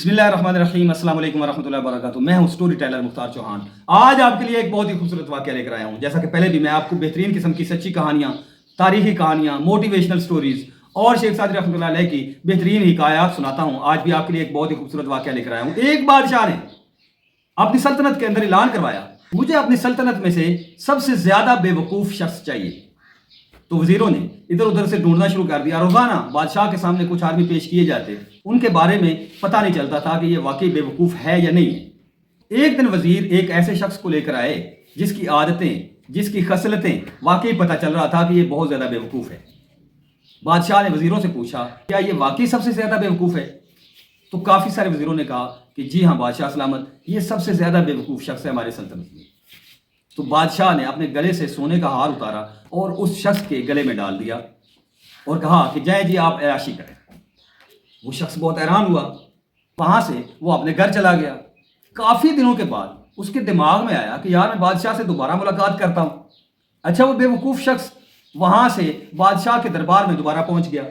بسم اللہ الرحمن الرحیم، السلام علیکم ورحمۃ اللہ وبرکاتہ۔ میں ہوں سٹوری ٹیلر مختار چوہان۔ آج آپ کے لیے ایک بہت ہی خوبصورت واقعہ لے کر آیا ہوں۔ جیسا کہ پہلے بھی میں آپ کو بہترین قسم کی سچی کہانیاں، تاریخی کہانیاں، موٹیویشنل سٹوریز اور شیخ سعدی رحمۃ اللہ علیہ کی بہترین حکایات سناتا ہوں۔ آج بھی آپ کے لیے ایک بہت ہی خوبصورت واقعہ لے کر آیا ہوں۔ ایک بادشاہ نے اپنی سلطنت کے اندر اعلان کروایا، مجھے اپنی سلطنت میں سے سب سے زیادہ بے وقوف شخص چاہیے۔ تو وزیروں نے ادھر ادھر سے ڈھونڈنا شروع کر دیا۔ روزانہ بادشاہ کے سامنے کچھ آدمی پیش کیے جاتے، ان کے بارے میں پتہ نہیں چلتا تھا کہ یہ واقعی بے وقوف ہے یا نہیں ہے۔ ایک دن وزیر ایک ایسے شخص کو لے کر آئے جس کی عادتیں، جس کی خصلتیں واقعی پتہ چل رہا تھا کہ یہ بہت زیادہ بے وقوف ہے۔ بادشاہ نے وزیروں سے پوچھا، کیا یہ واقعی سب سے زیادہ بے وقوف ہے؟ تو کافی سارے وزیروں نے کہا کہ جی ہاں بادشاہ سلامت، یہ سب سے زیادہ بے وقوف شخص ہے ہمارے سلطنت میں۔ تو بادشاہ نے اپنے گلے سے سونے کا ہار اتارا اور اس شخص کے گلے میں ڈال دیا اور کہا کہ جائیں جی آپ عیاشی کریں۔ وہ شخص بہت حیران ہوا، وہاں سے وہ اپنے گھر چلا گیا۔ کافی دنوں کے بعد اس کے دماغ میں آیا کہ یار میں بادشاہ سے دوبارہ ملاقات کرتا ہوں۔ اچھا، وہ بے وقوف شخص وہاں سے بادشاہ کے دربار میں دوبارہ پہنچ گیا۔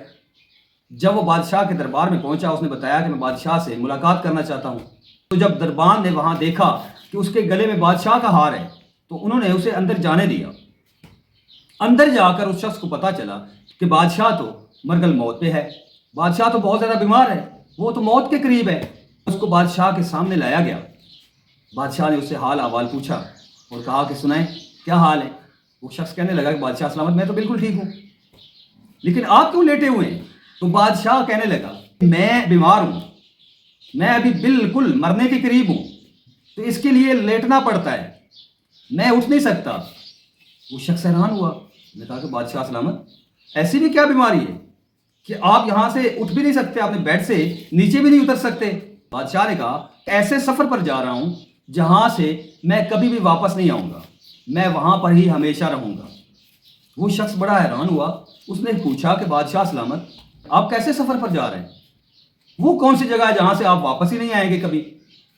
جب وہ بادشاہ کے دربار میں پہنچا، اس نے بتایا کہ میں بادشاہ سے ملاقات کرنا چاہتا ہوں۔ تو جب دربان نے وہاں دیکھا کہ اس کے گلے میں بادشاہ کا ہار ہے تو انہوں نے اسے اندر جانے دیا۔ اندر جا کر اس شخص کو پتا چلا کہ بادشاہ تو مرگل موت پہ ہے، بادشاہ تو بہت زیادہ بیمار ہے، وہ تو موت کے قریب ہے۔ اس کو بادشاہ کے سامنے لایا گیا۔ بادشاہ نے اس سے حال احوال پوچھا اور کہا کہ سنائیں کیا حال ہے؟ وہ شخص کہنے لگا کہ بادشاہ سلامت، میں تو بالکل ٹھیک ہوں، لیکن آپ کیوں لیٹے ہوئے ہیں؟ تو بادشاہ کہنے لگا میں بیمار ہوں، میں ابھی بالکل مرنے کے قریب ہوں، تو اس کے لیے لیٹنا پڑتا ہے، میں اٹھ نہیں سکتا۔ وہ شخص حیران ہوا، نے کہا کہ بادشاہ سلامت، ایسی بھی کیا بیماری ہے کہ آپ یہاں سے اٹھ بھی نہیں سکتے، اپنے بیڈ سے نیچے بھی نہیں اتر سکتے؟ بادشاہ نے کہا ایسے سفر پر جا رہا ہوں جہاں سے میں کبھی بھی واپس نہیں آؤں گا، میں وہاں پر ہی ہمیشہ رہوں گا۔ وہ شخص بڑا حیران ہوا، اس نے پوچھا کہ بادشاہ سلامت آپ کیسے سفر پر جا رہے ہیں؟ وہ کون سی جگہ ہے جہاں سے آپ واپس ہی نہیں آئیں گے کبھی؟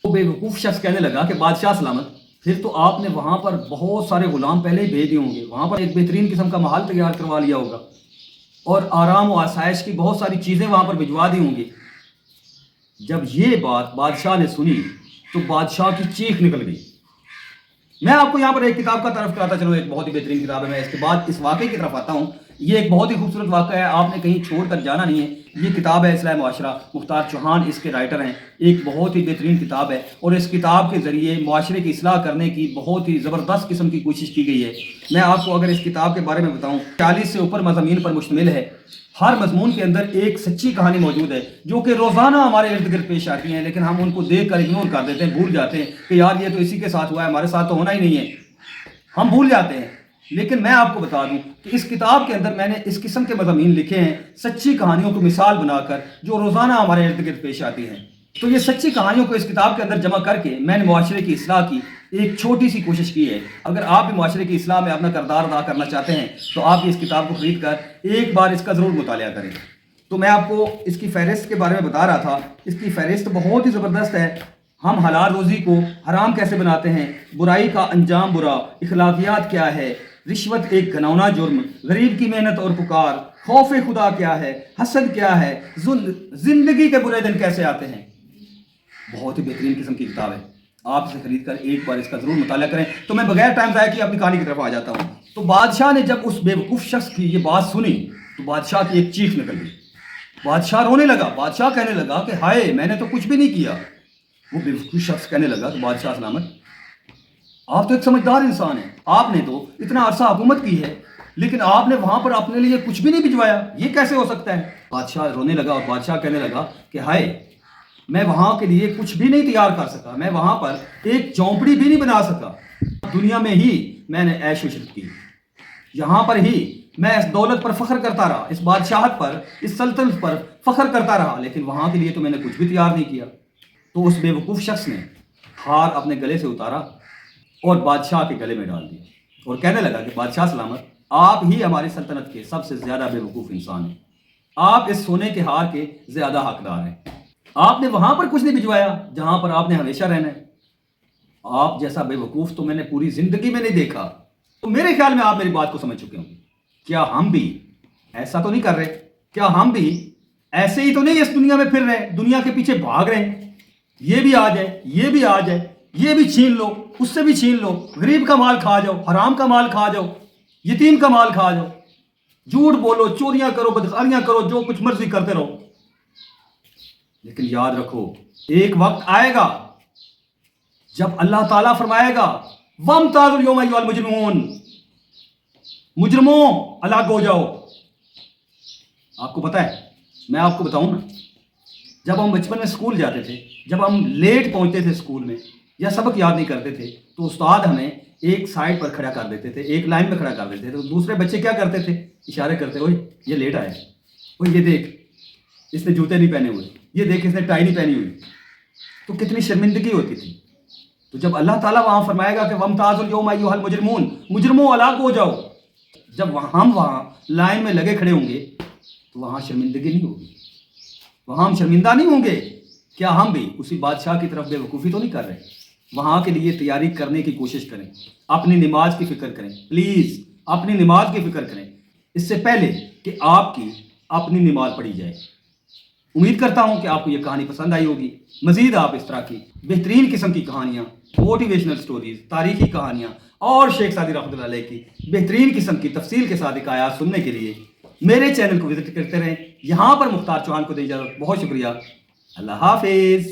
وہ بے وقوف شخص کہنے لگا کہ بادشاہ سلامت، پھر تو آپ نے وہاں پر بہت سارے غلام پہلے ہی بھیج دیے ہوں گے، وہاں پر ایک بہترین قسم کا محل تیار کروا لیا ہوگا اور آرام و آسائش کی بہت ساری چیزیں وہاں پر بھجوا دی ہوں گی۔ جب یہ بات بادشاہ نے سنی تو بادشاہ کی چیخ نکل گئی۔ میں آپ کو یہاں پر ایک کتاب کا طرف کراتا چلوں، ایک بہت ہی بہترین کتاب ہے۔ میں اس کے بعد اس واقعے کی طرف آتا ہوں۔ یہ ایک بہت ہی خوبصورت واقعہ ہے، آپ نے کہیں چھوڑ کر جانا نہیں ہے۔ یہ کتاب ہے اصلاح معاشرہ، مختار چوہان اس کے رائٹر ہیں۔ ایک بہت ہی بہترین کتاب ہے اور اس کتاب کے ذریعے معاشرے کی اصلاح کرنے کی بہت ہی زبردست قسم کی کوشش کی گئی ہے۔ میں آپ کو اگر اس کتاب کے بارے میں بتاؤں، 40 سے اوپر مضامین پر مشتمل ہے۔ ہر مضمون کے اندر ایک سچی کہانی موجود ہے جو کہ روزانہ ہمارے ارد گرد پیش آتی ہیں، لیکن ہم ان کو دیکھ کر اگنور کر دیتے ہیں، بھول جاتے ہیں کہ یار یہ تو اسی کے ساتھ ہوا ہے، ہمارے ساتھ تو ہونا ہی نہیں ہے، ہم بھول جاتے ہیں۔ لیکن میں آپ کو بتا دوں کہ اس کتاب کے اندر میں نے اس قسم کے مضامین لکھے ہیں، سچی کہانیوں کو مثال بنا کر جو روزانہ ہمارے ارد گرد پیش آتی ہیں۔ تو یہ سچی کہانیوں کو اس کتاب کے اندر جمع کر کے میں نے معاشرے کی اصلاح کی ایک چھوٹی سی کوشش کی ہے۔ اگر آپ بھی معاشرے کی اصلاح میں اپنا کردار ادا کرنا چاہتے ہیں تو آپ اس کتاب کو خرید کر ایک بار اس کا ضرور مطالعہ کریں۔ تو میں آپ کو اس کی فہرست کے بارے میں بتا رہا تھا۔ اس کی فہرست بہت ہی زبردست ہے۔ ہم حلال روزی کو حرام کیسے بناتے ہیں، برائی کا انجام برا، اخلاقیات کیا ہے، رشوت ایک گھناؤنا جرم، غریب کی محنت اور پکار، خوف خدا کیا ہے، حسد کیا ہے، زندگی کے برے دن کیسے آتے ہیں۔ بہت ہی بہترین قسم کی کتاب ہے، آپ اسے خرید کر ایک بار اس کا ضرور مطالعہ کریں۔ تو میں بغیر ٹائم ضائع کیے اپنی کہانی کی طرف آ جاتا ہوں۔ تو بادشاہ نے جب اس بے وقوف شخص کی یہ بات سنی تو بادشاہ کی ایک چیخ نکل گئی۔ بادشاہ رونے لگا، بادشاہ کہنے لگا کہ ہائے میں نے تو کچھ بھی نہیں کیا۔ وہ بے وقوف شخص کہنے لگا کہ بادشاہ سلامت، آپ تو ایک سمجھدار انسان ہیں، آپ نے تو اتنا عرصہ حکومت کی ہے لیکن آپ نے وہاں پر اپنے لیے کچھ بھی نہیں بھجوایا، یہ کیسے ہو سکتا ہے؟ بادشاہ رونے لگا اور بادشاہ کہنے لگا کہ ہائے میں وہاں کے لیے کچھ بھی نہیں تیار کر سکا، میں وہاں پر ایک جھونپڑی بھی نہیں بنا سکا۔ دنیا میں ہی میں نے عیش و عشرت کی، یہاں پر ہی میں اس دولت پر فخر کرتا رہا، اس بادشاہت پر، اس سلطنت پر فخر کرتا رہا، لیکن وہاں کے لیے تو میں نے کچھ بھی تیار نہیں کیا۔ تو اس بے وقوف شخص نے ہار اپنے گلے سے اتارا اور بادشاہ کے گلے میں ڈال دیا اور کہنے لگا کہ بادشاہ سلامت، آپ ہی ہماری سلطنت کے سب سے زیادہ بے وقوف انسان ہیں، آپ اس سونے کے ہار کے زیادہ حقدار ہیں۔ آپ نے وہاں پر کچھ نہیں بھجوایا جہاں پر آپ نے ہمیشہ رہنا ہے۔ آپ جیسا بے وقوف تو میں نے پوری زندگی میں نہیں دیکھا۔ تو میرے خیال میں آپ میری بات کو سمجھ چکے ہوں گے۔ کیا ہم بھی ایسا تو نہیں کر رہے؟ کیا ہم بھی ایسے ہی تو نہیں اس دنیا میں پھر رہے، دنیا کے پیچھے بھاگ رہے ہیں؟ یہ بھی آ جائے، یہ بھی آ جائے، یہ بھی چھین لو، اس سے بھی چھین لو، غریب کا مال کھا جاؤ، حرام کا مال کھا جاؤ، یتیم کا مال کھا جاؤ، جھوٹ بولو، چوریاں کرو، بدکاریاں کرو، جو کچھ مرضی کرتے رہو، لیکن یاد رکھو ایک وقت آئے گا جب اللہ تعالیٰ فرمائے گا وَامْتَازُوا الْيَوْمَ أَيُّهَا الْمُجْرِمُونَ، مجرموں الگ ہو جاؤ۔ آپ کو پتہ ہے، میں آپ کو بتاؤں نا، جب ہم بچپن میں اسکول جاتے تھے، جب ہم لیٹ پہنچتے تھے اسکول میں یا سبق یاد نہیں کرتے تھے، تو استاد ہمیں ایک سائڈ پر کھڑا کر دیتے تھے، ایک لائن میں کھڑا کر دیتے تھے، تو دوسرے بچے کیا کرتے تھے؟ اشارے کرتے، اوئے یہ لیٹ آیا، اوئے یہ دیکھ اس نے جوتے نہیں پہنے ہوئے، یہ دیکھ اس نے ٹائی نہیں پہنی ہوئی۔ تو کتنی شرمندگی ہوتی تھی۔ تو جب اللہ تعالیٰ وہاں فرمائے گا کہ وَامْتَازُوا الْيَوْمَ أَيُّهَا الْمُجْرِمُونَ، مجرموں الگ ہو جاؤ، جب ہم وہاں لائن میں لگے کھڑے ہوں گے تو وہاں شرمندگی نہیں ہوگی، وہاں ہم شرمندہ نہیں ہوں گے۔ کیا ہم بھی اسی بادشاہ کی طرف بے وقوفی تو نہیں کر رہے؟ وہاں کے لیے تیاری کرنے کی کوشش کریں، اپنی نماز کی فکر کریں، پلیز اپنی نماز کی فکر کریں اس سے پہلے کہ آپ کی اپنی نماز پڑھی جائے۔ امید کرتا ہوں کہ آپ کو یہ کہانی پسند آئی ہوگی۔ مزید آپ اس طرح کی بہترین قسم کی کہانیاں، موٹیویشنل سٹوریز، تاریخی کہانیاں اور شیخ سعدی رحمۃ اللہ علیہ کی بہترین قسم کی تفصیل کے ساتھ حکایات سننے کے لیے میرے چینل کو وزٹ کرتے رہیں۔ یہاں پر مختار چوہان کو دے اجازت، بہت شکریہ، اللہ حافظ۔